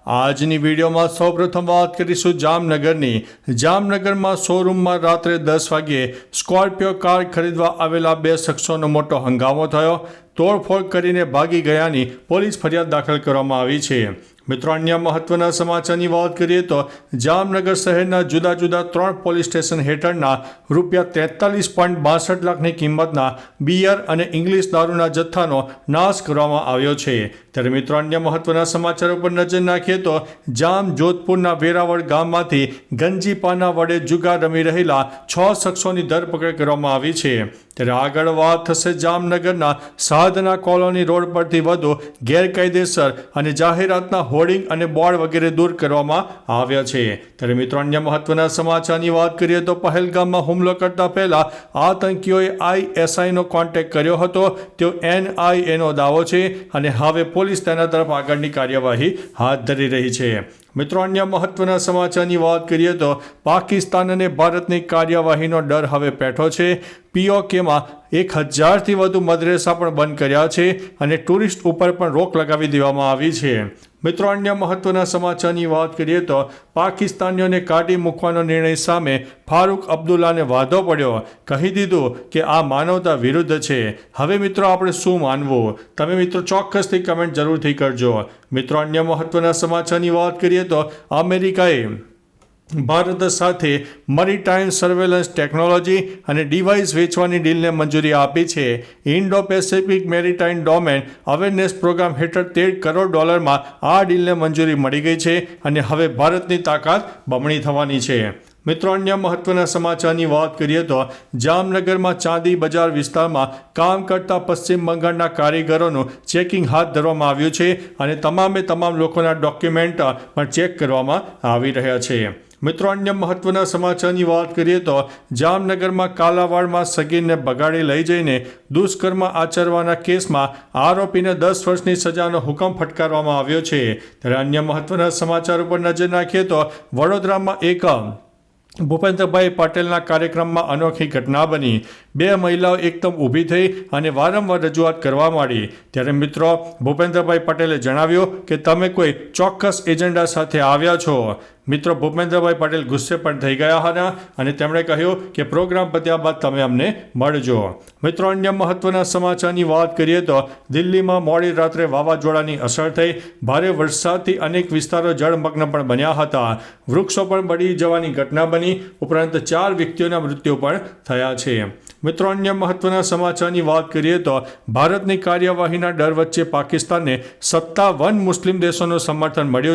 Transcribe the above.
આજની વિડીયોમાં સૌપ્રથમ વાત કરીશું જામનગરમાં શોરૂમમાં રાત્રે 10 વાગ્યે સ્કોર્પિયો કાર ખરીદવા આવેલા 2 શખ્સોનો મોટો હંગામો થયો. તોડફોડ કરીને ભાગી ગયાની પોલીસ ફરિયાદ દાખલ કરવામાં આવી છે. મિત્રો, અન્ય મહત્વના સમાચારની વાત કરીએ તો જામનગર શહેરના જુદા જુદા 3 પોલીસ સ્ટેશન હેઠળના ₹43.62 લાખની કિંમતના બિયર અને ઇંગ્લિશ દારૂના જથ્થાનો નાશ કરવામાં આવ્યો છે. ત્યારે મિત્રો, અન્ય મહત્વના સમાચારો પર નજર નાખીએ તો જોધપુરના વેરાવળ ગામમાંથી ગંજીપાના વડે જુગાર રમી રહેલા 6 શખ્સોની ધરપકડ કરવામાં આવી છે. ત્યારે આગળ વાત થશે જામનગરના સાધના કોલોની રોડ પરથી વધુ ગેરકાયદેસર અને જાહેરાતના હોર્ડિંગ અને બોર્ડ વગેરે દૂર કરવામાં આવ્યા છે. ત્યારે મિત્રો, અન્ય મહત્વના સમાચારની વાત કરીએ તો પહેલગામમાં હુમલો કરતા પહેલા આતંકીઓએ ISIનો કોન્ટેક્ટ કર્યો હતો તેવો NIAનો દાવો છે અને હવે પોલીસ તેના તરફ આગળની કાર્યવાહી હાથ ધરી રહી છે. મિત્રો, અન્ય મહત્વના સમાચારની વાત કરીએ તો પાકિસ્તાન અને ભારતની કાર્યવાહીનો ડર હવે પેઠો છે. POKમાં 1000થી વધુ મદરેસા પણ બંધ કર્યા છે અને ટુરિસ્ટ ઉપર પણ રોક લગાવી દેવામાં આવી છે. મિત્રો, અન્ય મહત્વના સમાચારની વાત કરીએ તો પાકિસ્તાનીઓને કાઢી મૂકવાનો નિર્ણય સામે ફારૂક અબ્દુલ્લાને વાંધો પડ્યો. કહી દીધું કે આ માનવતા વિરુદ્ધ છે. હવે મિત્રો, આપણે શું માનવું? તમે મિત્રો ચોક્કસથી કમેન્ટ જરૂરથી કરજો. મિત્રો, અન્ય મહત્વના સમાચારની વાત કરીએ તો અમેરિકાએ ભારત સાથે મરીટાઈમ સર્વેલન્સ ટેકનોલોજી અને ડિવાઇસ વેચવાની ડીલને મંજૂરી આપી છે. Indo Pacific maritime domain awareness program હેઠળ $13 કરોડ આ ડીલને મંજૂરી મળી ગઈ છે અને હવે ભારતની તાકાત બમણી થવાની છે. મિત્રો, અન્ય મહત્વના સમાચારની વાત કરીએ તો જામનગરમાં ચાંદી બજાર વિસ્તારમાં કામ કરતા પશ્ચિમ બંગાળના કારીગરોનું ચેકિંગ હાથ ધરવામાં આવ્યું છે અને તમામ લોકોના ડોક્યુમેન્ટ પણ ચેક કરવામાં આવી રહ્યા છે. મિત્રો, અન્ય મહત્વના સમાચારની વાત કરીએ તો જામનગરમાં કાલાવાડમાં સગીરને બગાડી લઈ જઈને દુષ્કર્મ આચરવાના કેસમાં આરોપીને 10 વર્ષની સજાનો હુકમ ફટકારવામાં આવ્યો છે. ત્યારે અન્ય મહત્વના સમાચાર ઉપર નજર નાખીએ તો વડોદરામાં એક ભૂપેન્દ્રભાઈ પટેલના કાર્યક્રમમાં અનોખી ઘટના બની. 2 મહિલાઓ એકદમ ઊભી થઈ અને વારંવાર રજૂઆત કરવા માંડી. ત્યારે મિત્રો, ભૂપેન્દ્રભાઈ પટેલે જણાવ્યું કે તમે કોઈ ચોક્કસ એજન્ડા સાથે આવ્યા છો. મિત્રો, ભૂપેન્દ્રભાઈ પટેલ ગુસ્સે પણ થઈ ગયા હતા અને તેમણે કહ્યું કે પ્રોગ્રામ પત્યા બાદ તમે અમને મળજો. મિત્રો, અન્ય મહત્વના સમાચારની વાત કરીએ તો દિલ્હીમાં મોડી રાત્રે વાવાઝોડાની અસર થઈ. ભારે વરસાદથી અનેક વિસ્તારો જળમગ્ન પણ બન્યા હતા. વૃક્ષો પણ બળી જવાની ઘટના બની. ઉપરાંત 4 વ્યક્તિઓના મૃત્યુ પણ થયા છે. મિત્રો, અન્ય મહત્વના સમાચારની વાત કરીએ તો ભારતની કાર્યવાહીના ડર વચ્ચે પાકિસ્તાનને 57 મુસ્લિમ દેશોનું સમર્થન મળ્યું.